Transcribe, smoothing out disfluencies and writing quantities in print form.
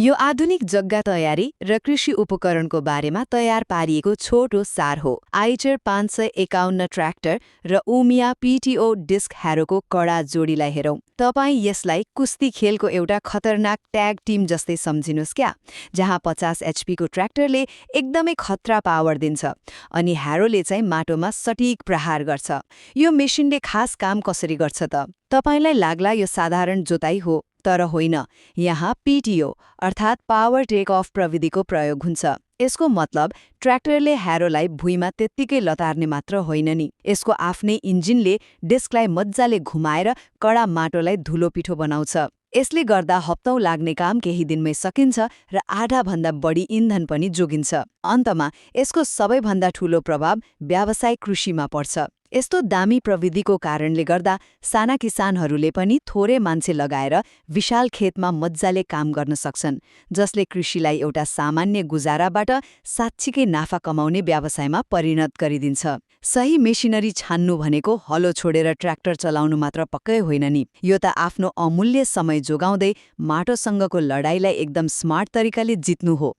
यो आधुनिक जग्गा तयारी र कृषि उपकरणको बारेमा तयार पारिएको छोटो सार हो। आइचर 551 ट्र्याक्टर र उमिया पिटिओ डिस्क ह्यारोको कडा जोडीलाई हेरौँ। तपाईँ यसलाई कुस्ती खेलको एउटा खतरनाक ट्याग टिम जस्तै सम्झिनुहोस् क्या, जहाँ 50 एचपीको ट्र्याक्टरले एकदमै खतरा पावर दिन्छ अनि ह्यारोले चाहिँ माटोमा सटिक प्रहार गर्छ। यो मेसिनले खास काम कसरी गर्छ त? तपाईलाई लाग्ला यो साधारण जोताइ हो, तर होइन। यहाँ पिटिओ अर्थात् पावर टेक अफ प्रविधिको प्रयोग हुन्छ। यसको मतलब ट्र्याक्टरले ह्यारोलाई भुइँमा त्यत्तिकै लतार्ने मात्र होइन नि, यसको आफ्नै इन्जिनले डिस्कलाई मज्जाले घुमाएर कडा माटोलाई धुलो पिठो बनाउँछ। यसले गर्दा हप्तौं लाग्ने काम केही दिनमै सकिन्छ र आधाभन्दा बढी इन्धन पनि जोगिन्छ। अन्तमा यसको सबैभन्दा ठूलो प्रभाव व्यावसायिक कृषिमा पर्छ। यस्तो दामी प्रविधिको कारणले गर्दा साना किसानहरूले पनि थोरै मान्छे लगाएर विशाल खेतमा मज्जाले काम गर्न सक्छन्, जसले कृषिलाई एउटा सामान्य गुजाराबाट साँच्चीकै नाफा कमाउने व्यवसायमा परिणत गरिदिन्छ। सही मेसिनरी छान्नु भनेको हलो छोडेर ट्र्याक्टर चलाउनु मात्र पक्कै होइन नि, यो त आफ्नो अमूल्य समय जोगाउँदै माटोसँगको लडाईँलाई एकदम स्मार्ट तरिकाले जित्नु हो।